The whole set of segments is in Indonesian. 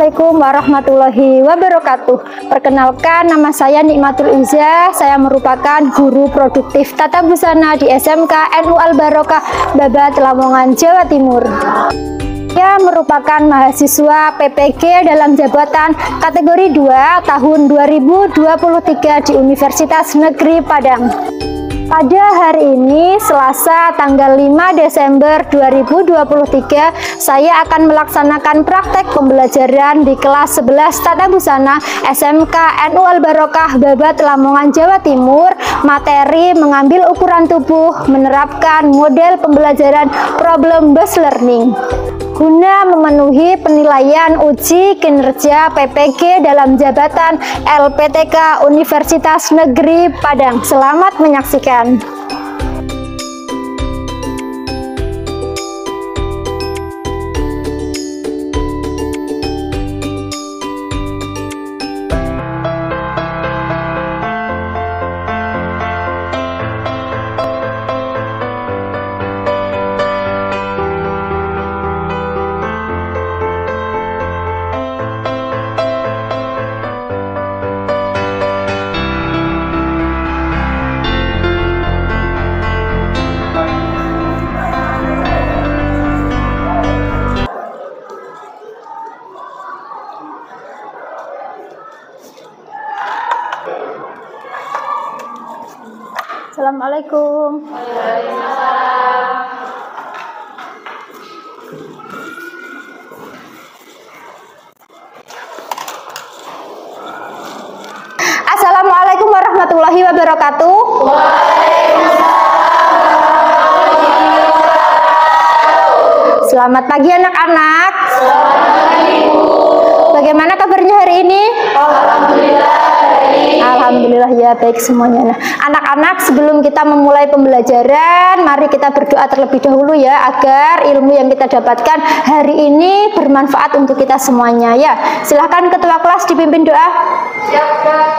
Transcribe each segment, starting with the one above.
Assalamualaikum warahmatullahi wabarakatuh. Perkenalkan, nama saya Nikmatul Izzah. Saya merupakan guru produktif tata busana di SMK NU Al Barokah Babat, Lamongan, Jawa Timur. Saya merupakan mahasiswa PPG dalam jabatan kategori 2 tahun 2023 di Universitas Negeri Padang. Pada hari ini, Selasa tanggal 5 Desember 2023, saya akan melaksanakan praktek pembelajaran di kelas 11 Tata Busana SMK NU Al Barokah Babat, Lamongan, Jawa Timur. Materi mengambil ukuran tubuh, menerapkan model pembelajaran problem-based learning guna memenuhi penilaian uji kinerja PPG dalam jabatan LPTK Universitas Negeri Padang. Selamat menyaksikan. Assalamualaikum. Assalamualaikum warahmatullahi wabarakatuh. Selamat pagi anak-anak. Bagaimana kabarnya hari ini? Alhamdulillah ya, baik semuanya. Nah, anak-anak, sebelum kita memulai pembelajaran, mari kita berdoa terlebih dahulu ya, agar ilmu yang kita dapatkan hari ini bermanfaat untuk kita semuanya ya. Silahkan ketua kelas dipimpin doa. Siap, Kak.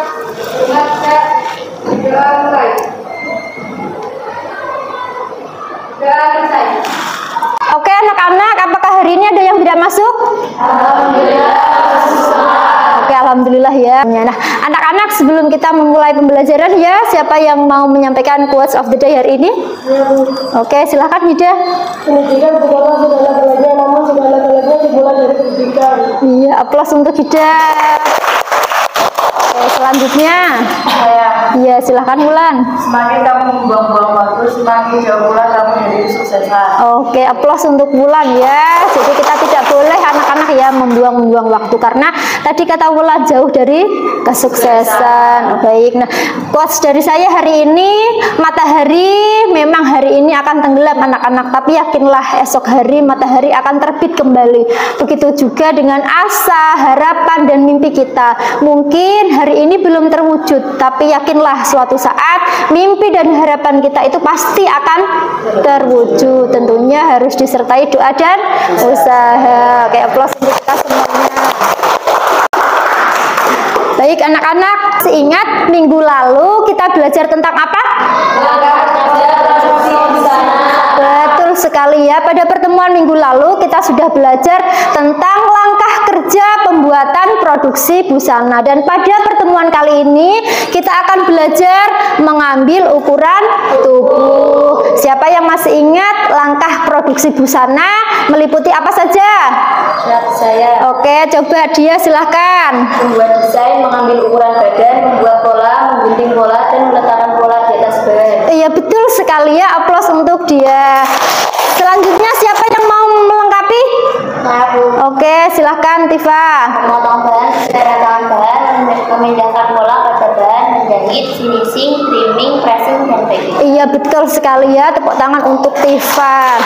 Oke anak-anak, apakah hari ini ada yang tidak masuk? Alhamdulillah. Oke, alhamdulillah ya. Nah, anak-anak, sebelum kita memulai pembelajaran ya, siapa yang mau menyampaikan quotes of the day hari ini? Oke, silahkan Hida. Pendidikan bukanlah segala-galanya, namun segala-galanya dimulai dari pendidikan. Iya, aplaus untuk Hida. Oke, selanjutnya. Iya, silahkan Wulan. Semakin kamu membuang-buang waktu, semakin jauh pula kamu dari kesuksesan. Oke, aplaus untuk Wulan ya. Jadi kita tidak boleh anak-anak ya membuang-buang waktu, karena tadi kata Wulan jauh dari kesuksesan. Baik. Nah, quotes dari saya hari ini, matahari memang hari ini akan tenggelam anak-anak, tapi yakinlah esok hari matahari akan terbit kembali. Begitu juga dengan asa, harapan dan mimpi kita. Mungkin hari ini belum terwujud, tapi yakinlah suatu saat mimpi dan harapan kita itu pasti akan terwujud. Tentunya harus disertai doa dan usaha. Kayak aplaus untuk kita semuanya. Baik anak-anak, seingat minggu lalu kita belajar tentang apa? Betul sekali ya. Pada pertemuan minggu lalu kita sudah belajar tentang langkah kerja pembuatan produksi busana, dan pada pertemuan kali ini kita akan belajar mengambil ukuran tubuh. Siapa yang masih ingat langkah produksi busana meliputi apa saja? Saya. Oke, coba dia silahkan. Membuat desain, mengambil ukuran badan, membuat pola, memgunting pola, dan meletakkan pola di atas bahan. Iya, betul sekali ya, aplaus untuk dia. Selanjutnya siapa yang mau melengkapi? Aku. Oke, silahkan Tifa. Memotong bahan, menceritakan bahan, memindahkan pola pada bahan, menjahit, finishing, trimming, pressing, dan packing. Iya, betul sekali ya, tepuk tangan untuk Tifa.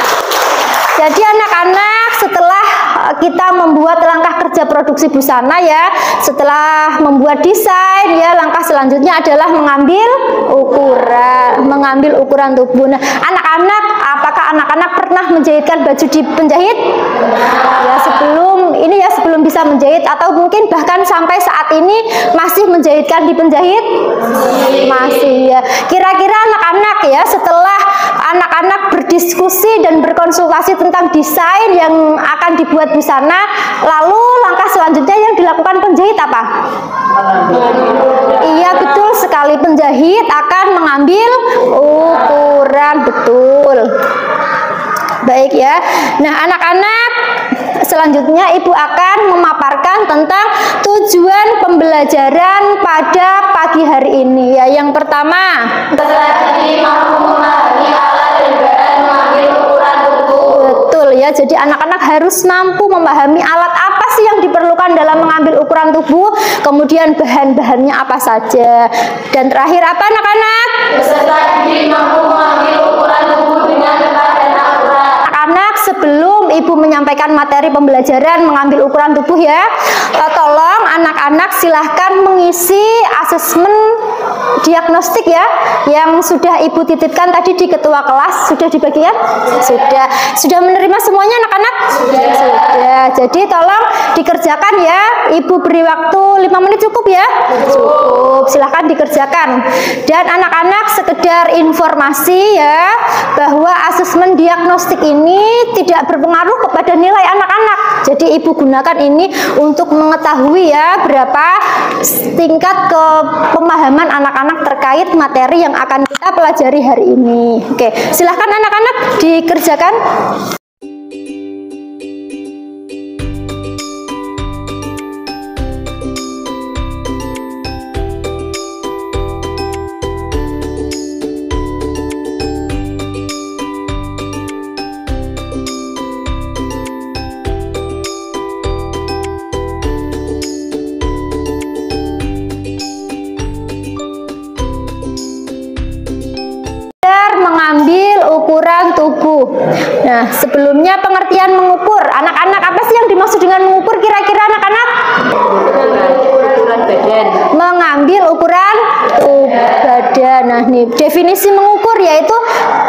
Jadi anak-anak, setelah kita membuat langkah kerja produksi busana ya, setelah membuat desain ya, langkah selanjutnya adalah mengambil ukuran tubuh. Nah, anak-anak, apakah anak-anak pernah menjahitkan baju di penjahit? Ya, sebelum bisa menjahit, atau mungkin bahkan sampai saat ini masih menjahitkan di penjahit? Masih ya. Kira-kira anak-anak ya, setelah anak-anak berdiskusi dan berkonsultasi tentang desain yang akan dibuat busana. Lalu langkah selanjutnya yang dilakukan penjahit apa? Iya, betul sekali, penjahit akan mengambil ukuran, betul. Baik ya. Nah, anak-anak, selanjutnya Ibu akan memaparkan tentang tujuan pembelajaran pada pagi hari ini ya. Yang pertama, peserta didik mampu memahami alat dan bahan mengambil ukuran tubuh. betul ya. Jadi anak-anak harus mampu memahami alat apa sih yang diperlukan dalam mengambil ukuran tubuh, kemudian bahan-bahannya apa saja. Dan terakhir apa anak-anak? Peserta didik mampu mengambil ukuran tubuh dengan tepat dan akurat. Anak, sebelum Ibu menyampaikan materi pembelajaran mengambil ukuran tubuh ya, tolong anak-anak silahkan mengisi asesmen diagnostik ya, yang sudah Ibu titipkan tadi di ketua kelas. Sudah dibagikan? Sudah menerima semuanya anak-anak? Sudah. Jadi tolong dikerjakan ya. Ibu beri waktu 5 menit cukup ya? Cukup. Silahkan dikerjakan. Dan anak-anak, sekedar informasi ya, bahwa asesmen diagnostik ini tidak berpengaruh kepada nilai anak-anak. Jadi Ibu gunakan ini untuk mengetahui ya berapa tingkat pemahaman anak-anak terkait materi yang akan kita pelajari hari ini. Oke, silahkan anak-anak dikerjakan. Mengambil ukuran tubuh. Nah, sebelumnya pengertian mengukur. Anak-anak, apa sih yang dimaksud dengan mengukur kira-kira anak-anak? Mengambil ukuran badan. Nah, nih definisi mengukur yaitu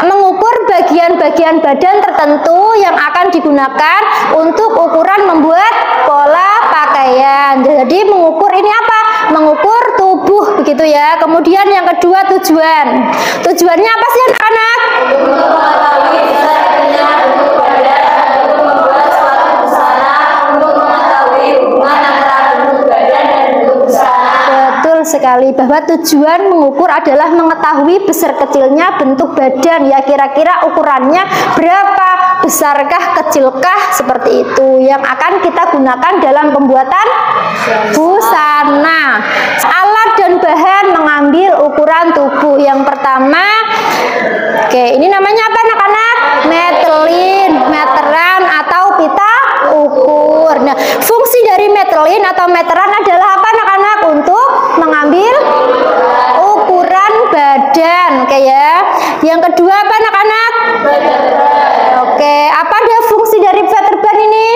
mengukur bagian-bagian badan tertentu yang akan digunakan untuk ukuran membuat pola pakaian. Jadi mengukur ini apa? Mengukur tubuh begitu ya. Kemudian yang kedua tujuan. Tujuannya apa sih anak-anak? Untuk mengetahui besarnya bentuk badan, untuk membuat suatu busana, untuk mengetahui hubungan antara bentuk badan dan bentuk busana. Betul sekali, bahwa tujuan mengukur adalah mengetahui besar kecilnya bentuk badan ya, kira-kira ukurannya berapa, besarkah, kecilkah, seperti itu yang akan kita gunakan dalam pembuatan busana. Alat dan bahan mengambil ukuran tubuh. Yang pertama, oke, ini namanya apa anak-anak? Meteran atau pita ukur. Nah, fungsi dari meteran adalah apa anak-anak? Untuk mengambil ukuran badan. Oke ya. Yang kedua apa anak-anak? Oke, apa ada fungsi dari veterban ini?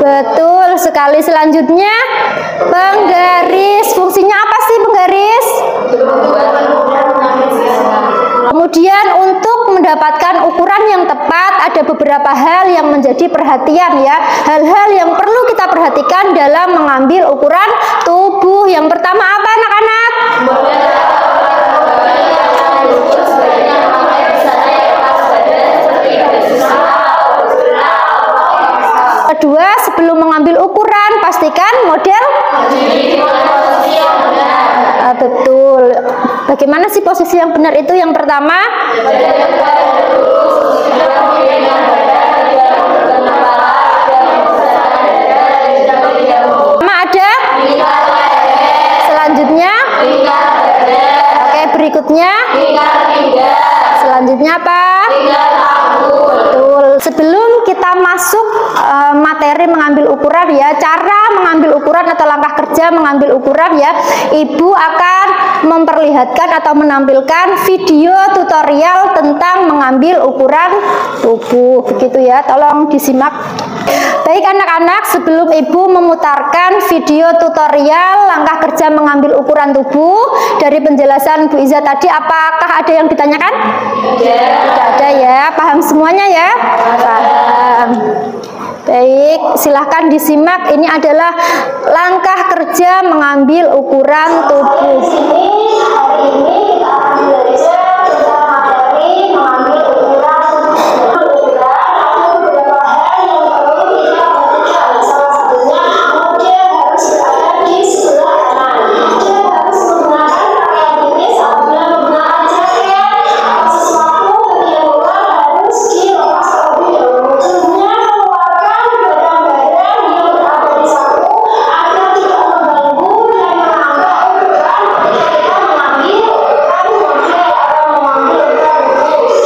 Betul sekali. Selanjutnya penggaris. Fungsinya apa sih penggaris? Kemudian untuk mendapatkan ukuran yang tepat ada beberapa hal yang menjadi perhatian ya. Hal-hal yang perlu kita perhatikan dalam mengambil ukuran tubuh. Yang pertama apa anak-anak? Kedua, sebelum mengambil ukuran pastikan model. Betul. Bagaimana sih posisi yang benar itu? Yang pertama, ada. Selanjutnya, oke, berikutnya. Selanjutnya apa? Betul. Sebelum kita masuk materi mengambil ukuran ya, cara mengambil ukuran atau langkah kerja mengambil ukuran ya, Ibu akan memperlihatkan atau menampilkan video tutorial tentang mengambil ukuran tubuh begitu ya, tolong disimak. Baik anak-anak, sebelum Ibu memutarkan video tutorial langkah kerja mengambil ukuran tubuh dari penjelasan Bu Iza tadi, apakah ada yang ditanyakan? Tidak ada ya, paham semuanya ya? Paham. Baik, Baik, silahkan disimak. Ini adalah langkah kerja mengambil ukuran tubuh. Di sini hari ini kita akan belajar tentang materi mengambil ukuran tubuh. Ada beberapa hal yang perlu kita perhatikan. Salah satunya model harus berada di sebelah kanan. Model harus menggunakan pakaian tipis apabila menggunakan jaket atau sesuatu bagian luar harus dilepas terlebih dahulu. Tubuhnya keluarkan barang-barang yang berada di saku agar tidak mengganggu dan menambah ukuran ketika kita mengambil ukuran model atau mengambil ukuran tubuh.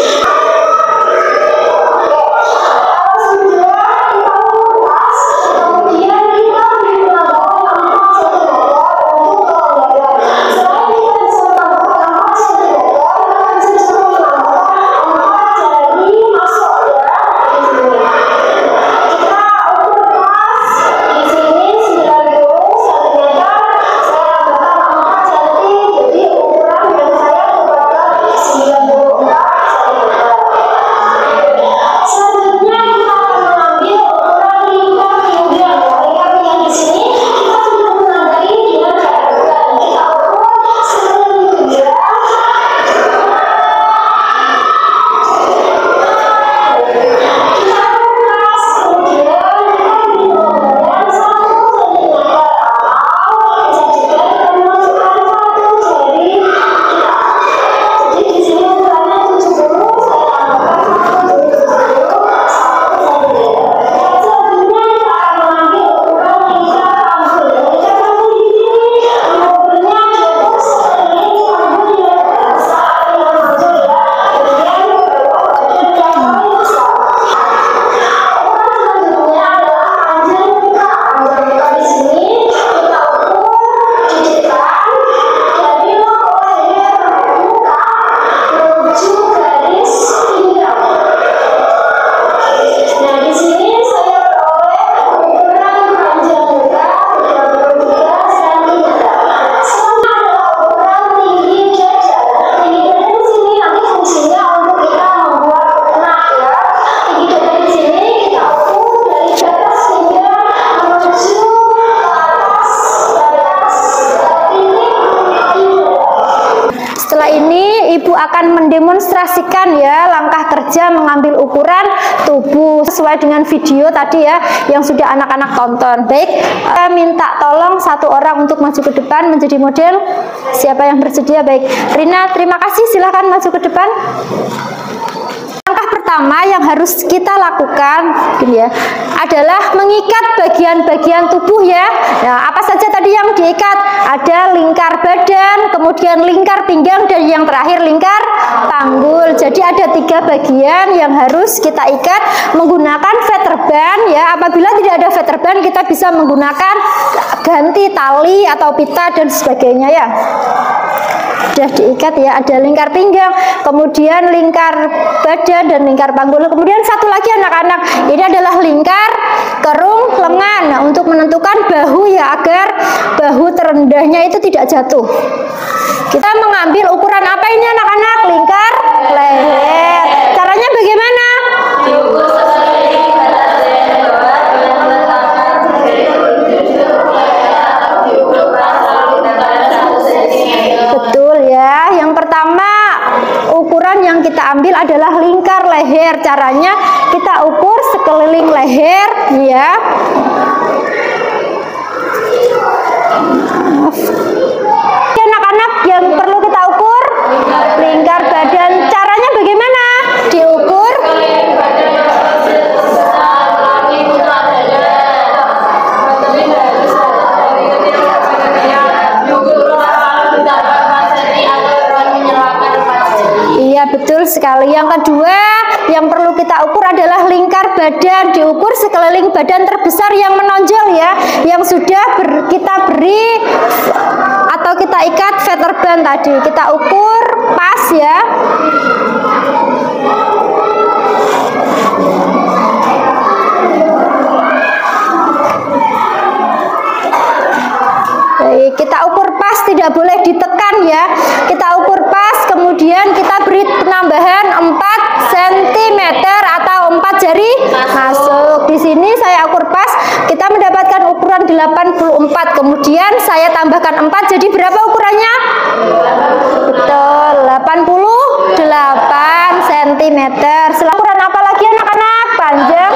Kalau sudah kita ulas, kemudian kita beri penambahan 4 cm untuk kelembagaan. Selain kita bisa menambahkan 4 cm, kita bisa juga menambahkan 4 jari masuk ya di sini. Kita ukur pas di sini 90 cm. Saya tambahkan 4 jari, jadi ukuran yang saya dapatkan 94 cm. Selanjutnya kita akan mengambil ukuran lingkar pinggang. Lingkar pinggang di sini kita sudah menandai dengan garis. Kita ukur sekeliling pinggang. Kita ulas, kemudian kita beri penambahan 1 cm atau jadikan dan masukkan 1 jari kita. Jadi di sini ukurannya 70, saya tambahkan 1 jari 70, 1 cm. Selanjutnya kita akan mengambil ukuran lingkar panggul. Lingkar panggul di sini mengukurnya diukur sekeliling panggul yang besar yang manjur ya. Kemudian ke bawah badan yang paling besar. Ukuran selanjutnya adalah panjang muka. Panjang muka di sini kita ukur didikan dari logo leher muka menuju garis pinggang. Nah, di sini saya peroleh ukuran panjang muka 33 cm. Selanjutnya adalah ukuran tinggi dada. Tinggi dada di sini nanti fungsinya untuk kita membuat nak ya. Tinggi dada di sini kita ukur dari batas pinggang menuju ke atas batas titik di dada. Setelah ini Ibu akan mendemonstrasikan ya langkah kerja mengambil ukuran tubuh sesuai dengan video tadi ya yang sudah anak-anak tonton. Baik, saya minta tolong satu orang untuk maju ke depan menjadi model. Siapa yang bersedia? Baik, Rina, terima kasih. Silakan maju ke depan. Langkah pertama yang harus kita lakukan gini ya, adalah mengikat bagian-bagian tubuh ya. Nah, apa saja tadi yang diikat? Ada lingkar badan, kemudian lingkar pinggang, dan yang terakhir lingkar panggul. Jadi ada 3 bagian yang harus kita ikat menggunakan feather-band ya. Apabila tidak ada feather-band, kita bisa menggunakan ganti tali atau pita dan sebagainya ya. Sudah diikat ya, ada lingkar pinggang, kemudian lingkar badan dan lingkar panggul. Kemudian satu lagi anak-anak, ini adalah lingkar kerung lengan. Nah, untuk menentukan bahu ya, agar bahu terendahnya itu tidak jatuh. Kita mengambil ukuran apa ini anak-anak? Lingkar leher. Caranya bagaimana? Diukur sekeliling batas leher bawah dengan meletakkan jari menuju leher atau diukur pasang dengan 1 cm. Betul ya. Yang pertama, ukuran yang kita ambil adalah lingkar leher. Caranya kita ukur sekeliling leher ya. Anak-anak yang perlu kita ukur lingkar badan. Caranya bagaimana? Diukur Sekeliling badan harus sebesar kaki putar dada. Tapi harus dari kecil sampai kecil. Diukur pasang ditambah 4 cm atau ukuran menyerahkan 4 jari. Iya, betul sekali. Yang kedua yang perlu kita ukur adalah lingkar badan. Diukur sekeliling badan terbesar yang menonjol ya, yang sudah kita beri atau kita ikat feather-band tadi. Kita ukur pas ya. Baik, kita ukur pas, tidak boleh ditekan ya. Kita ukur pas, kemudian kita beri penambahan 4 cm atau 4 jari masuk. Di sini saya ukur pas 84. Kemudian saya tambahkan 4, jadi berapa ukurannya? Betul, 88 cm. Ukuran apa lagi anak-anak? Panjang.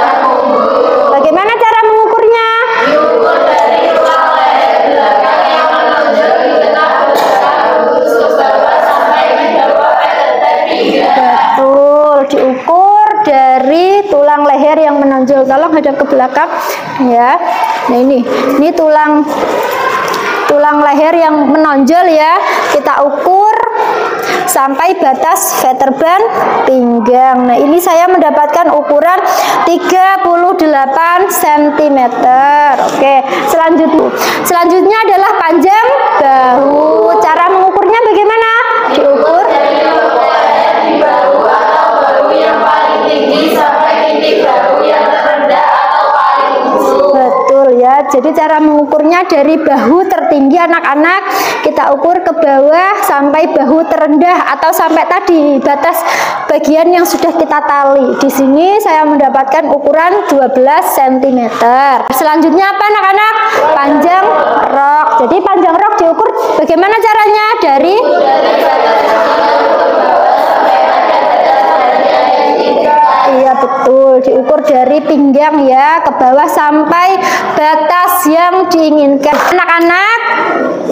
Bagaimana cara mengukurnya? Diukur dari tulang leher belakang yang menonjol dikenal bagus ke bawah sampai di bawah vertebrae pinggang. Betul, diukur dari tulang leher yang menonjol. Tolong hadap ke belakang ya. Nah ini tulang leher yang menonjol ya. Kita ukur sampai batas vertebra pinggang. Nah, ini saya mendapatkan ukuran 38 cm. Oke, selanjutnya adalah panjang bahu. Cara mengukurnya bagaimana? Diukur Di bahu atau bahu yang paling tinggi sampai titik bahu yang terendah atau paling ujung. betul ya. Jadi cara mengukurnya dari bahu tertinggi anak-anak kita ukur ke bawah sampai bahu terendah atau sampai tadi batas bagian yang sudah kita tali. Di sini saya mendapatkan ukuran 12 cm. Selanjutnya apa anak-anak? Panjang rok. Jadi panjang rok diukur bagaimana caranya? Dari iya betul, diukur dari pinggang ya ke bawah sampai batas yang diinginkan. Anak-anak,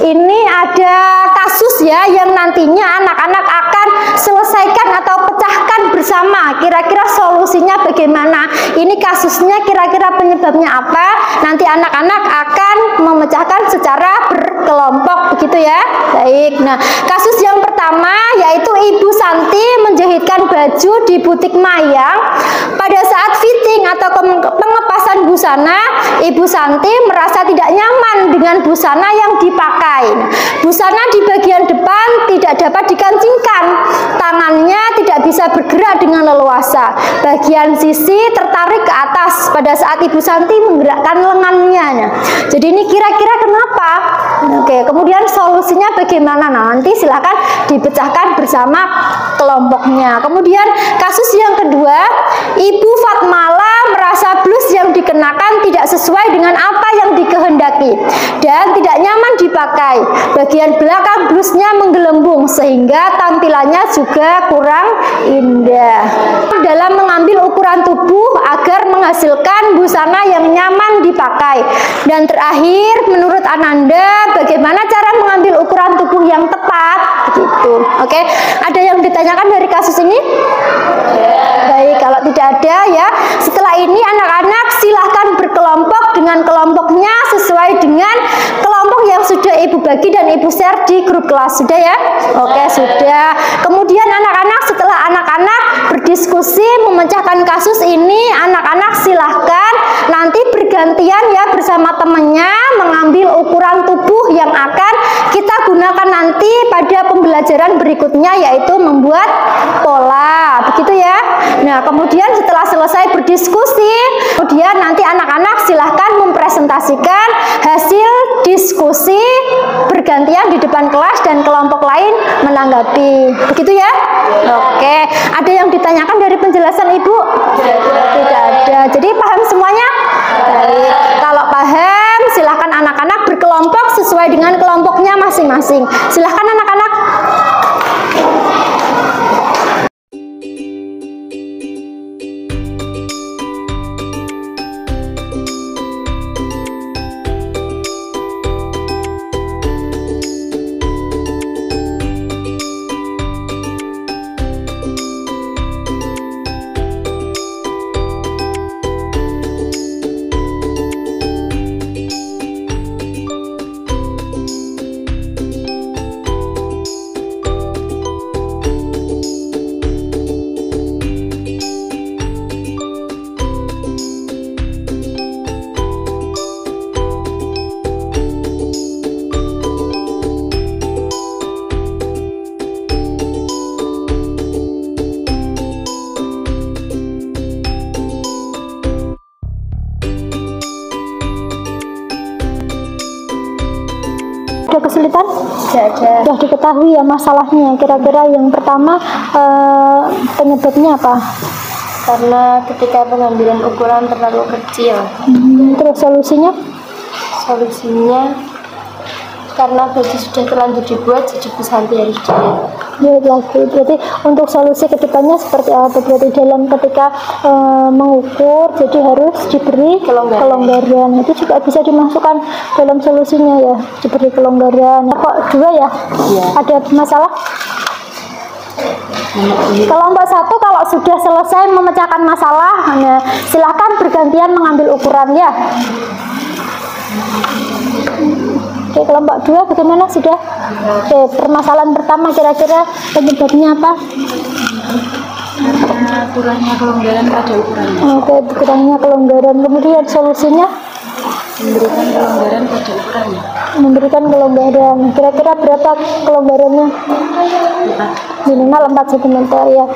ini ada kasus ya yang nantinya anak-anak akan selesaikan atau pecahkan bersama. Kira-kira solusinya bagaimana? Ini kasusnya kira-kira penyebabnya apa? Nanti anak-anak akan memecahkan secara berkelompok begitu ya. Baik. Nah, kasus yang pertama yaitu Ibu Santi menjahitkan baju di butik Mayang. Pada saat fitting atau pengepasan busana, Ibu Santi merasa tidak nyaman dengan busana yang dipakai. Busana di bagian depan tidak dapat dikancingkan, tangannya tidak bisa bergerak dengan leluasa. Bagian sisi tertarik ke atas pada saat Ibu Santi menggerakkan lengannya. Jadi ini kira-kira kenapa? Oke, kemudian solusinya bagaimana? Nah, nanti silahkan dipecahkan bersama kelompoknya. Kemudian kasus yang kedua, Ibu Fatmala merasa blus yang dikenakan tidak sesuai dengan apa yang dikehendaki dan tidak nyaman dipakai. Bagian belakang blusnya menggelembung sehingga tampilannya juga kurang indah. Dalam mengambil ukuran tubuh agar menghasilkan busana yang nyaman dipakai. Dan terakhir, menurut Ananda, bagaimana cara mengambil ukuran tubuh yang tepat? Begitu. Oke, ada yang ditanyakan dari kasus ini? Baik, kalau tidak ada ya, setelah ini anak-anak silahkan berkelompok dengan kelompoknya sesuai dengan kelompok yang sudah Ibu bagi dan Ibu share di grup kelas. Sudah ya? Oke, sudah. Kemudian anak-anak, setelah anak-anak berdiskusi memecahkan kasus ini, anak-anak silahkan nanti bergantian ya bersama temannya mengambil ukuran tubuh yang akan kita gunakan nanti pada pembelajaran berikutnya, yaitu membuat pola. Begitu ya. Nah, kemudian setelah selesai berdiskusi, kemudian nanti anak-anak silahkan mempresentasikan hasil diskusi bergantian di depan kelas dan kelompok lain menanggapi. Begitu ya? Oke. Ada yang ditanyakan dari penjelasan Ibu? Tidak ada. Jadi paham semuanya? Baik. Kalau paham, silahkan anak-anak berkelompok sesuai dengan kelompoknya masing-masing. Silahkan anak-anak. Ada kesulitan? Tidak ada. Sudah diketahui ya masalahnya. Kira-kira yang pertama penyebabnya apa? Karena ketika pengambilan ukuran terlalu kecil. Terus solusinya? Solusinya karena baju sudah terlanjur dibuat, jadi Bu Santi harus diet. Ya lagi. Berarti untuk solusi kedepannya seperti apa? Berarti dalam ketika mengukur, jadi harus diberi kelonggaran. Itu juga bisa dimasukkan dalam solusinya ya, diberi kelonggaran. Kok 2 ya? Iya. Ada masalah? Kelompok 1 kalau sudah selesai memecahkan masalah, silakan bergantian mengambil ukuran ya. Oke, kelompok 2 bagaimana sudah? Oke, permasalahan pertama kira-kira penyebabnya apa? Karena kurangnya kelonggaran pada ukurannya. Oke, kurangnya kelonggaran. Kemudian solusinya? Memberikan kelonggaran pada ukurannya. Memberikan kelonggaran. Kira-kira berapa kelonggarannya? 4. Minimal 4 cm ya.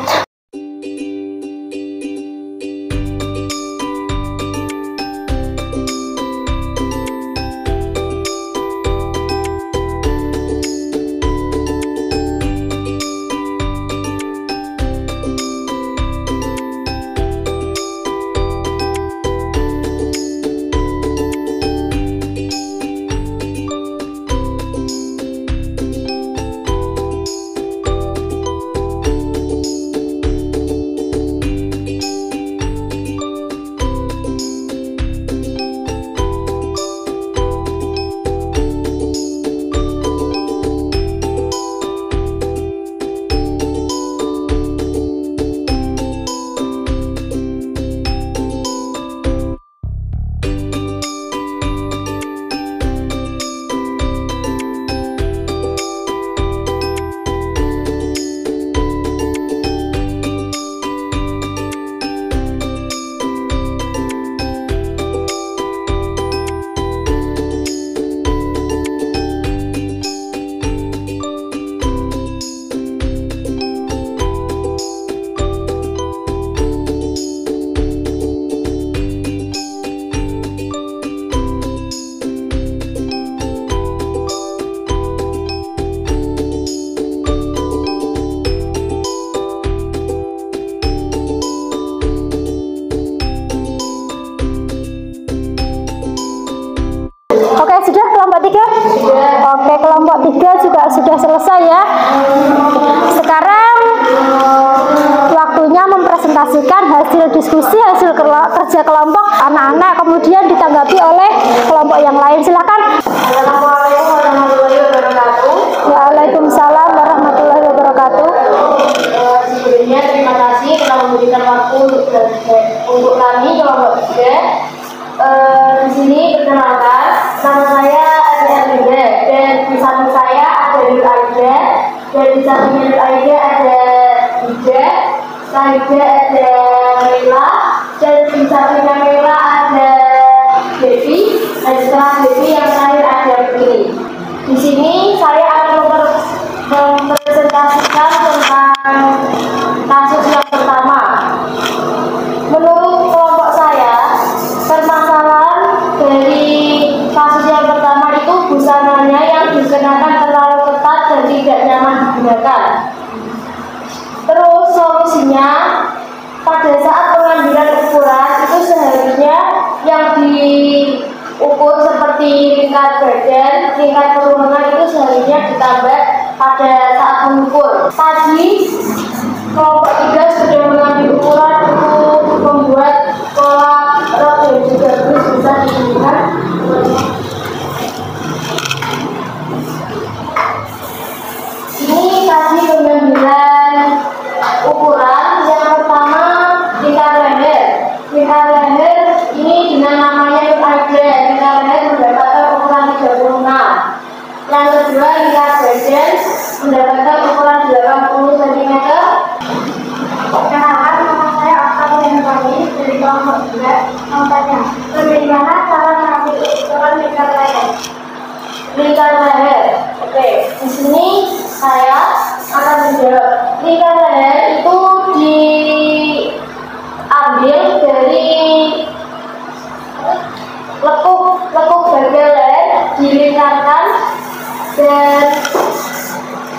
Oke, sudah kelompok 3? Oke, kelompok 3 juga sudah selesai ya. Sekarang waktunya mempresentasikan hasil diskusi, hasil kerja kelompok anak-anak, kemudian ditanggapi oleh kelompok yang lain. Silakan. Assalamualaikum warahmatullahi wabarakatuh. Waalaikumsalam warahmatullahi wabarakatuh. Sebelumnya terima kasih telah memberikan waktu untuk kami kelompok 3. Di sini perkenalkan, nama saya Ade Arlinda, dan di samping saya ada Nur Aida, dan di samping Nur Aida ada Ida, Saida ada Mela, dan di sampingnya Mela ada Devi, dan setelah Devi yang terakhir ada Putri. Di sini saya akan mempresentasikan tentang kasus yang pertama. Menurut kelompok saya, permasalahan dari kasus yang pertama itu busananya yang dikenakan terlalu ketat dan tidak nyaman digunakan. Terus solusinya, pada saat pengambilan ukuran itu seharusnya yang diukur seperti tingkat badan, tingkat kerumunan itu seharusnya ditambah pada saat mengukur. Tadi kelompok 3 sudah mengambil ukuran untuk membuat pola rok dan juga blus bisa digunakan. Ini tadi pengambilan ukuran. Yang pertama tingkat leher. Tingkat leher ini dengan namanya Nur Aida. Tingkat leher mendapatkan ukuran 36. Yang kedua tingkat badan mendapatkan ukuran 80 cm. Perkenalkan, nama saya Akta Hendrawati dari kelompok 3. Mau tanya, bagaimana cara mengambil ukuran lingkar leher? Lingkar leher. Oke, di sini saya akan menjawab. Lingkar leher itu diambil dari lekuk bagian leher, dilingkarkan dan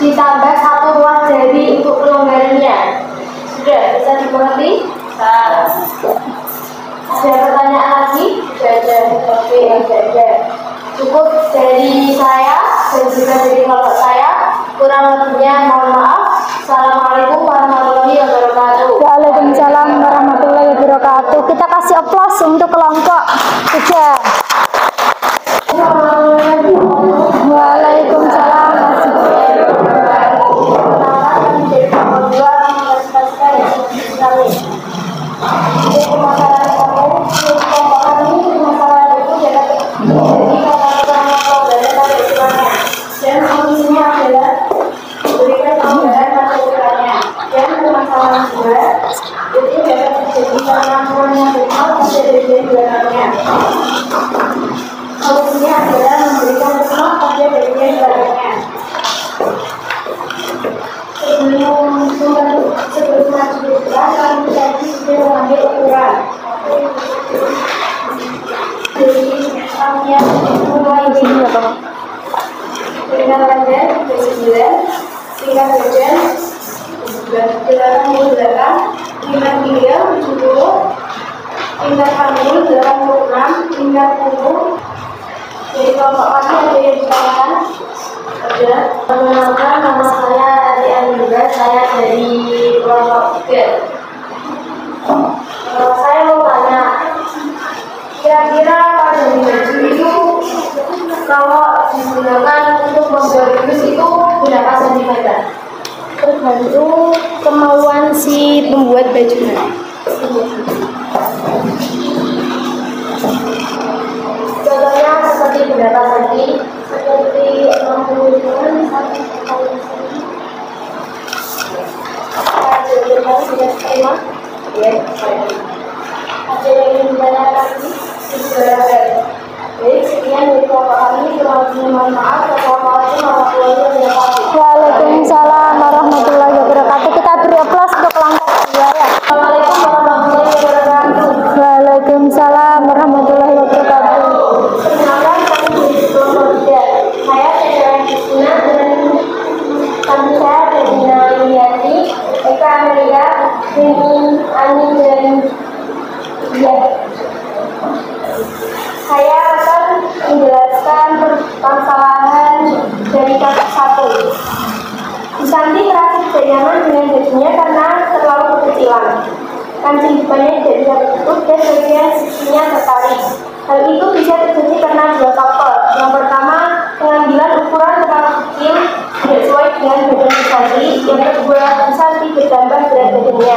ditambah 1 ruas jari untuk kelonggarannya. Sudah bisa dimengerti? Ada pertanyaan lagi? Sudah ada. Oke, sudah ada. dari kelompok saya. Kurang lebihnya mohon maaf. Assalamualaikum warahmatullahi wabarakatuh. Waalaikumsalam warahmatullahi wabarakatuh. Kita kasih aplaus untuk kelompok 3. Waalaikumsalam. Dan solusinya adalah berikan gambaran masukannya dan permasalahan juga itu dapat terjadi karena kurangnya bekal pada bagian belakangnya. Solusinya adalah memberikan bekal pada bagian belakangnya. Sebelum maju ukuran, kami tadi sudah mengambil ukuran. Jadi kami yang mulai dengan panjang 39, tingkat badan 88, tingkat pinggang 70, tingkat panggul 86, tingkat punggung. Jadi kelompok kami ada yang ditanyakan. Ada. Perkenalkan, nama saya Adi Anindra, saya dari kelompok 3. Saya mau tanya, kira-kira pada baju itu kalau digunakan untuk membuat jus itu berapa sentimeter? Tergantung kemauan si pembuat bajunya. Contohnya seperti berapa senti? Seperti 60 sampai 1 senti. Ya, ada yang ingin ditanyakan lagi? Baik, sekian dari kelompok kami. Mohon maaf. Wassalamualaikum warahmatullahi wabarakatuh. Waalaikumsalam warahmatullahi wabarakatuh. Kita beri aplaus untuk kelompok 2 ya. Assalamualaikum warahmatullahi wabarakatuh. Waalaikumsalam warahmatullahi wabarakatuh. Perkenalkan, kami dari kelompok 3. Saya Cedera Justina dan kami saya Regina Yuliati, Eka Amelia, Rini Ani dan Dia. Saya akan menjelaskan permasalahan dari kasus 1. Susanti merasa tidak nyaman dengan bajunya karena terlalu kekecilan. Kancing depannya tidak bisa tertutup dan bagian sisinya tertarik. Hal itu bisa terjadi karena 2 faktor. Yang pertama, pengambilan ukuran terlalu kecil tidak sesuai dengan badan Susanti. Yang kedua, Susanti bertambah berat badannya.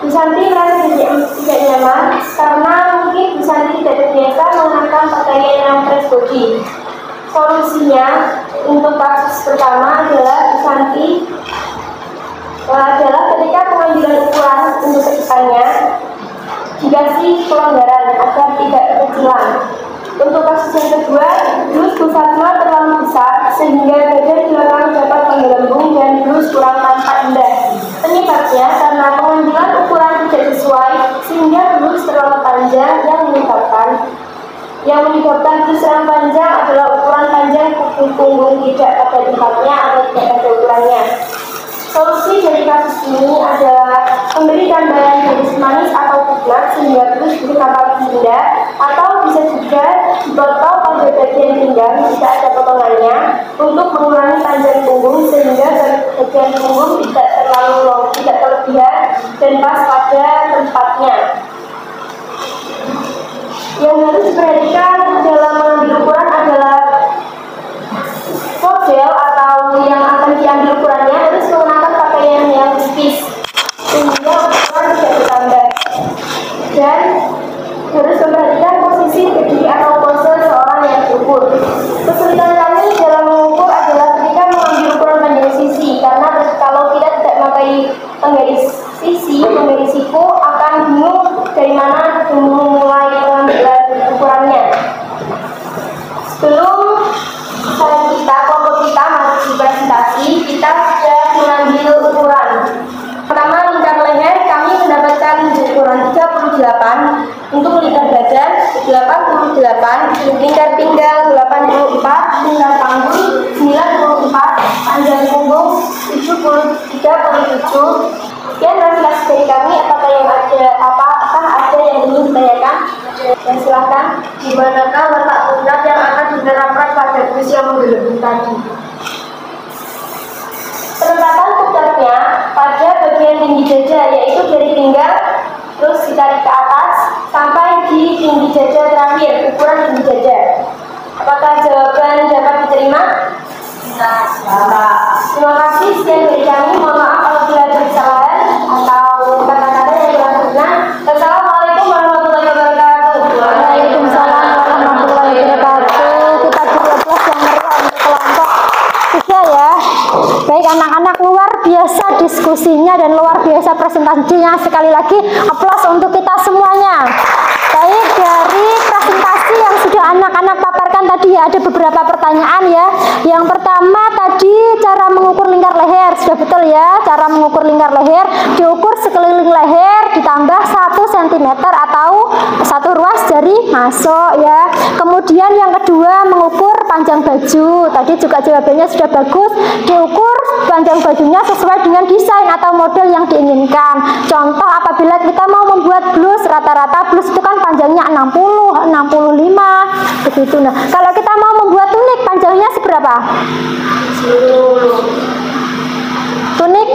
Susanti merasa tidak nyaman karena mungkin Susanti tidak terbiasa mengenakan pakaian yang fresh body. Solusinya untuk kasus pertama adalah Susanti adalah ketika pengambilan ukuran untuk kedepannya dikasih pelonggaran agar tidak kekecilan. Untuk kasus yang kedua, blus Busatma terlalu besar sehingga badan belakang dapat menggelembung dan blus kurang tampak indah. Penyebabnya karena pengambilan ukuran tidak sesuai sehingga blus terlalu panjang yang menyebabkan blus yang panjang adalah ukuran panjang kuku punggung tidak pada tempatnya atau tidak pada ukurannya. Solusi dari kasus ini adalah memberi gambaran garis manis atau buklat sehingga blus bisa tampak indah, atau bisa juga dipotong pada bagian pinggang jika ada potongannya untuk mengurangi panjang punggung sehingga bagian punggung tidak terlebihan dan pas pada tempatnya. Yang harus diperhatikan dalam mengambil ukuran adalah model atau yang akan diambil ukurannya harus menggunakan pakaian yang tipis sehingga ukuran tidak bertambah, dan harus memperhatikan posisi berdiri atau pose seorang yang berukur. Kesulitan kami dalam mengukur adalah ketika mengambil ukuran panjang sisi, karena kalau kita tidak memakai penggaris siku akan bingung dari mana memulai pengambilan ukurannya. Sebelum kelompok kita masuk presentasi, kita sudah mengambil ukuran. Pertama, lingkar leher kami mendapatkan ukuran 38, untuk lingkar badan 88, lingkar pinggang 84, lingkar panggul 94, panjang punggung 37, Sekian refleksi dari kami. Apakah yang ingin ditanyakan? Dan silakan. Di manakah letak punat yang akan diterapkan pada bus yang menggelembung tadi? Penempatan punatnya pada bagian tinggi dada, yaitu dari pinggang terus ditarik ke atas sampai di tinggi dada terakhir, ukuran tinggi dada. Apakah jawaban dapat diterima? Terima kasih. Sekian dari kami. Mohon maaf apabila ada kesalahan atau kata-kata yang kurang berkenan. Assalamualaikum warahmatullahi wabarakatuh. Waalaikumsalam warahmatullahi wabarakatuh. Kita beri aplaus yang meriah untuk kelompok 3 ya. Baik anak-anak, luar biasa diskusinya dan luar biasa presentasinya. Sekali lagi aplaus untuk kita semuanya. Baik, dari presentasi yang sudah anak-anak paparkan tadi ya, ada beberapa pertanyaan ya. Yang pertama tadi cara mengukur lingkar leher, sudah betul ya. Cara mengukur lingkar leher, diukur sekeliling leher ditambah 1 cm atau 1 ruas jari masuk ya. Kemudian yang kedua mengukur panjang baju, tadi juga jawabannya sudah bagus. Diukur panjang bajunya sesuai dengan desain atau model yang diinginkan. Contoh apabila kita mau membuat blus, rata-rata blus itu kan panjangnya 60, 65 begitu. Nah, kalau kita mau membuat tunik panjangnya seberapa? Tunik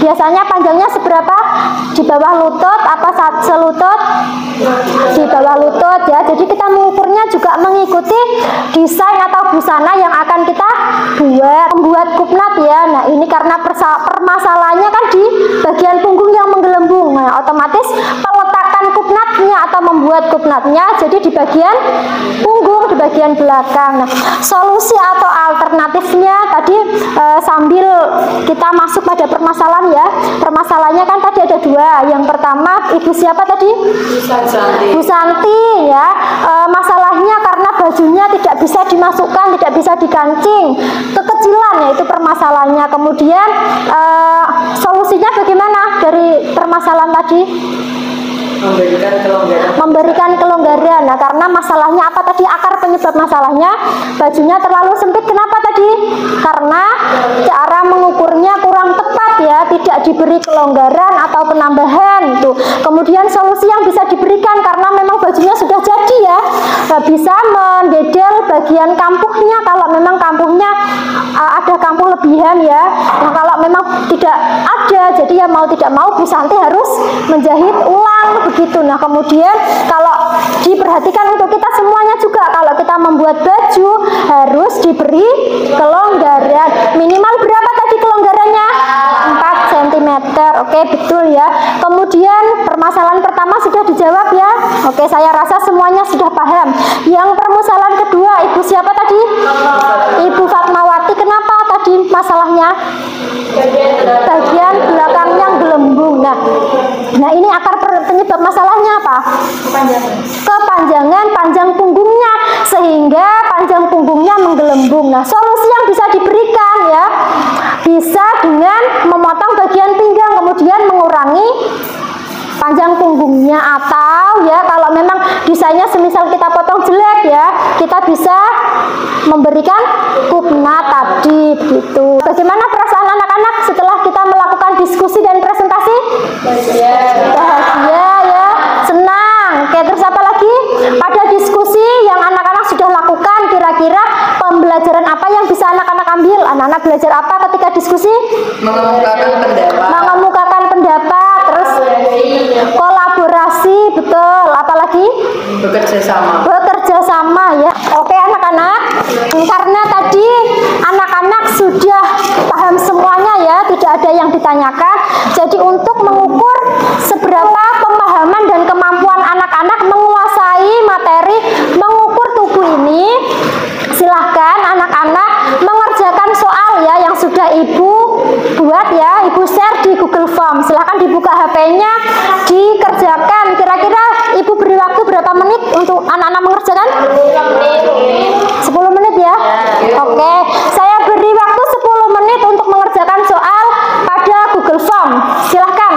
biasanya panjangnya seberapa? Di bawah lutut apa selutut? Di bawah lutut ya. Jadi kita mengukurnya juga mengikuti desain atau busana yang akan kita membuat kupnat ya. Nah, ini karena permasalahannya kan di bagian punggung yang menggelembung. Nah, otomatis peletakan kupnatnya atau membuat kupnatnya jadi di bagian punggung, di bagian belakang. Nah, solusi atau alternatifnya tadi sambil kita masuk pada permasalahan ya. Permasalahannya kan tadi ada 2. Yang pertama ibu siapa tadi? Bu Santi ya. Masalahnya karena bajunya tidak bisa dimasukkan, tidak bisa dikancing, kekecilan ya, itu permasalahannya. Kemudian solusinya bagaimana dari permasalahan tadi? Memberikan kelonggaran. Nah, karena masalahnya apa tadi? Akar penyebab masalahnya bajunya terlalu sempit. Kenapa tadi? Karena cara mengukurnya kurang tepat ya, tidak diberi kelonggaran atau penambahan itu. Kemudian solusi yang bisa diberikan karena memang bajunya sudah jadi ya, bisa mendedel bagian kampuhnya kalau memang kampuhnya ada kampuh lebihan ya. Nah, kalau memang tidak ada, jadi ya mau tidak mau Bu Santi harus menjahit ulang begitu. Nah, kemudian kalau diperhatikan untuk kita semuanya juga, kalau kita membuat baju harus diberi kelonggaran. Minimal berapa tadi kelonggarannya? 4 cm. Oke, betul ya. Kemudian permasalahan pertama sudah dijawab ya. Oke, saya rasa semuanya sudah paham. Yang permasalahan kedua, ibu siapa tadi? Ibu Fatmawati. Kenapa tadi masalahnya? Bagian belakangnya gelembung. Nah ini akar penyebab masalahnya apa? Kepanjangan panjang punggungnya, sehingga panjang punggungnya menggelembung. Nah, solusi yang bisa diberikan ya, bisa dengan memotong bagian pinggang kemudian mengurangi panjang punggungnya, atau ya kalau memang desainnya semisal kita potong jelek ya, kita bisa memberikan kupnat tadi begitu. Bagaimana perasaan anak-anak setelah kita melakukan diskusi dan presentasi? Bahagia ya, senang. Oke, terus apa lagi? Pada diskusi yang anak-anak sudah lakukan, kira-kira pembelajaran apa yang bisa anak-anak ambil? Anak-anak belajar apa ketika diskusi? Mengemukakan pendapat, terus kolaborasi, betul. Apalagi? Bekerja sama ya. Oke anak-anak, karena tadi anak-anak sudah paham semuanya ya, tidak ada yang ditanyakan. Jadi untuk mengukur seberapa pemahaman dan kemampuan anak-anak menguasai materi mengukur tubuh ini, silahkan anak-anak mengerjakan soal ya yang sudah ibu buat ya, ibu share di Google Form. Silahkan dibuka HP-nya, dikerjakan. Kira-kira ibu beri waktu berapa menit untuk anak-anak mengerjakan? 10 menit ya. Oke, saya beri waktu 10 menit untuk mengerjakan soal pada Google Form. Silahkan.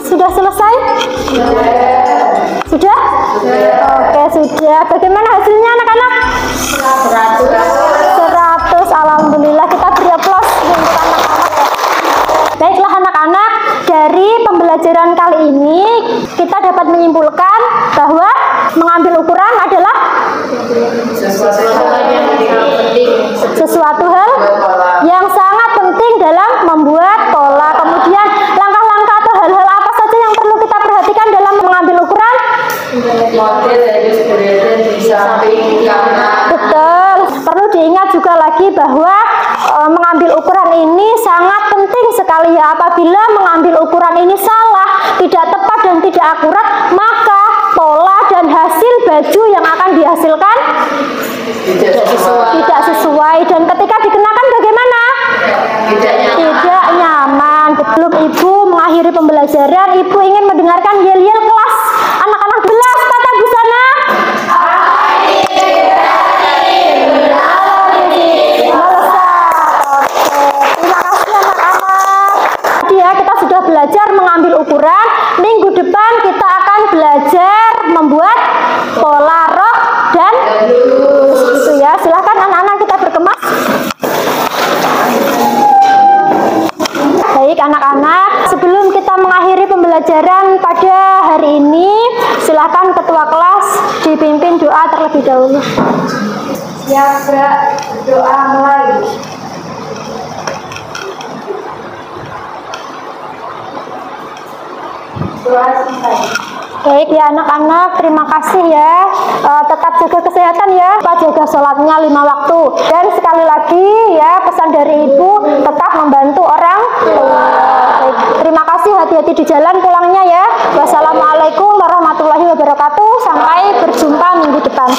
Sudah selesai? Sudah? Oke, sudah. Bagaimana hasilnya anak-anak? 100. Alhamdulillah, kita beri aplaus untuk anak-anak ya. Baiklah anak-anak, dari pembelajaran kali ini kita dapat menyimpulkan bahwa mengambil ukuran adalah sesuatu hal yang sangat penting dalam membuat pola. Kemudian langkah-langkah atau hal-hal apa saja yang perlu kita perhatikan dalam mengambil ukuran? Betul. Perlu diingat juga lagi bahwa mengambil ukuran ini sangat penting sekali ya. Apabila mengambil ukuran ini salah, tidak tepat dan tidak akurat, maka pola dan hasil baju yang akan dihasilkan tidak sesuai. Dan ketika dikenakan bagaimana? Tidak nyaman. Sebelum Ibu mengakhiri pembelajaran, Ibu ingin mendengarkan yel-yel kelas anak-anak kelas tata busana. Kita sudah belajar mengambil ukuran. Minggu depan kita akan belajar membuat pola rok dan itu ya. Silahkan anak-anak kita berkemas. Baik anak-anak, sebelum kita mengakhiri pembelajaran pada hari ini, silahkan ketua kelas dipimpin doa terlebih dahulu. Siap, doa mulai. Baik ya anak-anak, terima kasih ya. Tetap jaga kesehatan ya, Pak, jaga sholatnya 5 waktu. Dan sekali lagi ya, pesan dari Ibu, tetap membantu orang tua. Baik, terima kasih, hati-hati di jalan pulangnya ya. Wassalamualaikum warahmatullahi wabarakatuh. Sampai berjumpa minggu depan.